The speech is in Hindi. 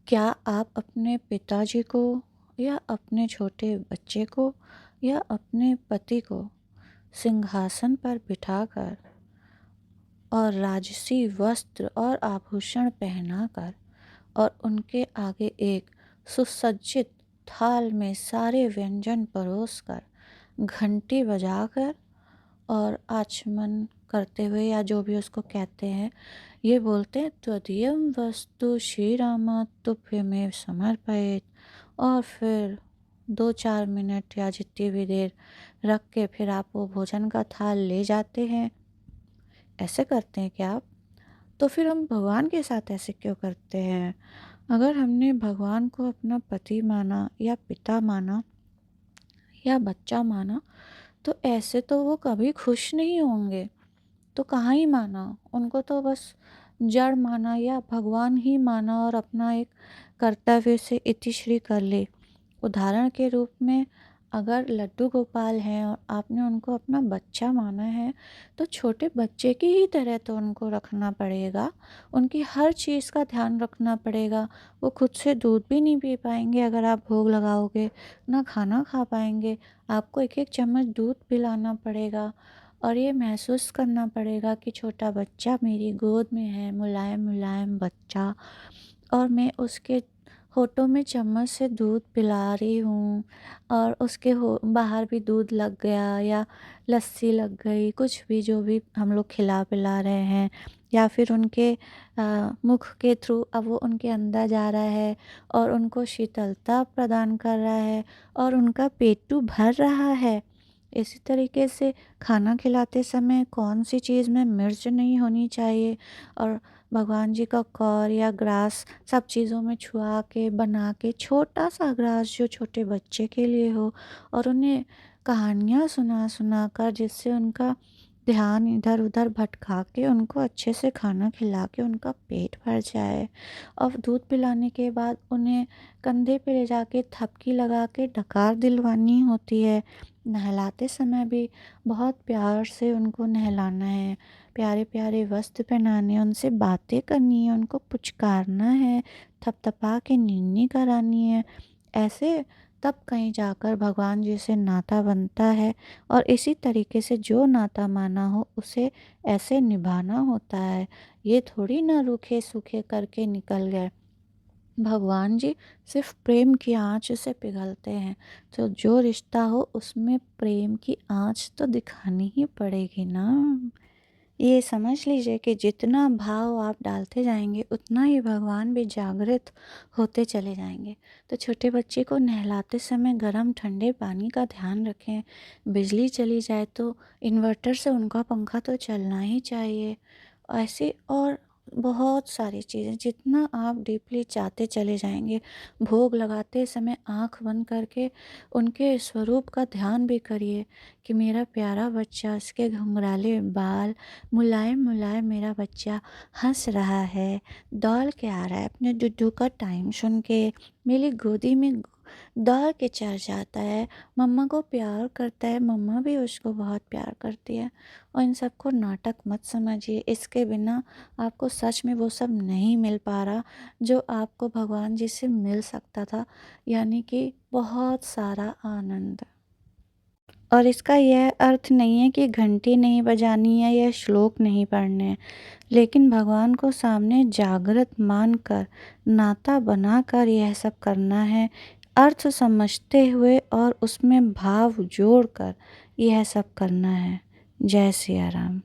क्या आप अपने पिताजी को या अपने छोटे बच्चे को या अपने पति को सिंहासन पर बिठाकर और राजसी वस्त्र और आभूषण पहनाकर और उनके आगे एक सुसज्जित थाल में सारे व्यंजन परोसकर, घंटी बजाकर और आचमन करते हुए या जो भी उसको कहते हैं, ये बोलते हैं त्वदीयं वस्तु श्रीराम तुभ्यमेव समर्पयेत्। और फिर 2-4 मिनट या जितनी भी देर रख के फिर आप वो भोजन का थाल ले जाते हैं। ऐसे करते हैं क्या आप? तो फिर हम भगवान के साथ ऐसे क्यों करते हैं? अगर हमने भगवान को अपना पति माना या पिता माना या बच्चा माना, तो ऐसे तो वो कभी खुश नहीं होंगे। तो कहाँ ही माना, उनको तो बस जड़ माना या भगवान ही माना और अपना एक कर्तव्य से इतिश्री कर ले। उदाहरण के रूप में अगर लड्डू गोपाल हैं और आपने उनको अपना बच्चा माना है, तो छोटे बच्चे की ही तरह तो उनको रखना पड़ेगा, उनकी हर चीज़ का ध्यान रखना पड़ेगा। वो खुद से दूध भी नहीं पी पाएंगे अगर आप भोग लगाओगे, ना खाना खा पाएंगे, आपको एक एक चम्मच दूध पिलाना पड़ेगा और ये महसूस करना पड़ेगा कि छोटा बच्चा मेरी गोद में है, मुलायम मुलायम बच्चा, और मैं उसके होठों में चम्मच से दूध पिला रही हूँ और उसके हो बाहर भी दूध लग गया या लस्सी लग गई, कुछ भी जो भी हम लोग खिला पिला रहे हैं, या फिर उनके मुख के थ्रू अब वो उनके अंदर जा रहा है और उनको शीतलता प्रदान कर रहा है और उनका पेटू भर रहा है। इसी तरीके से खाना खिलाते समय कौन सी चीज़ में मिर्च नहीं होनी चाहिए, और भगवान जी का कौर या ग्रास सब चीज़ों में छुआ के बना के छोटा सा ग्रास जो छोटे बच्चे के लिए हो, और उन्हें कहानियाँ सुना सुना कर जिससे उनका ध्यान इधर उधर भटका के उनको अच्छे से खाना खिला के उनका पेट भर जाए। और दूध पिलाने के बाद उन्हें कंधे पे ले जाके थपकी लगा के डकार दिलवानी होती है। नहलाते समय भी बहुत प्यार से उनको नहलाना है, प्यारे प्यारे वस्त्र पहनाने हैं, उनसे बातें करनी है, उनको पुचकारना है, थपथपा के नीनी करानी है। ऐसे तब कहीं जाकर भगवान जी से नाता बनता है, और इसी तरीके से जो नाता माना हो उसे ऐसे निभाना होता है। ये थोड़ी ना रूखे सूखे करके निकल गए। भगवान जी सिर्फ प्रेम की आँच से पिघलते हैं, तो जो रिश्ता हो उसमें प्रेम की आँच तो दिखानी ही पड़ेगी ना। ये समझ लीजिए कि जितना भाव आप डालते जाएंगे उतना ही भगवान भी जागृत होते चले जाएंगे। तो छोटे बच्चे को नहलाते समय गर्म ठंडे पानी का ध्यान रखें। बिजली चली जाए तो इन्वर्टर से उनका पंखा तो चलना ही चाहिए। ऐसे और बहुत सारी चीज़ें जितना आप डीपली चाहते चले जाएंगे। भोग लगाते समय आंख बंद करके उनके स्वरूप का ध्यान भी करिए कि मेरा प्यारा बच्चा, इसके घुंघराले बाल, मुलायम मुलायम मेरा बच्चा हंस रहा है, दौड़ के आ रहा है अपने डुड्डू का टाइम सुन के, मेरी गोदी में दौड़ के चढ़ जाता है, मम्मा को प्यार करता है, मम्मा भी उसको बहुत प्यार करती है। और इन सबको नाटक मत समझिए, इसके बिना आपको सच में वो सब नहीं मिल पा रहा जो आपको भगवान जी से मिल सकता था, यानी कि बहुत सारा आनंद। और इसका यह अर्थ नहीं है कि घंटी नहीं बजानी है या श्लोक नहीं पढ़ने हैं, लेकिन भगवान को सामने जागृत मानकर, नाता बनाकर यह सब करना है, अर्थ समझते हुए और उसमें भाव जोड़कर यह सब करना है। जय सिया राम।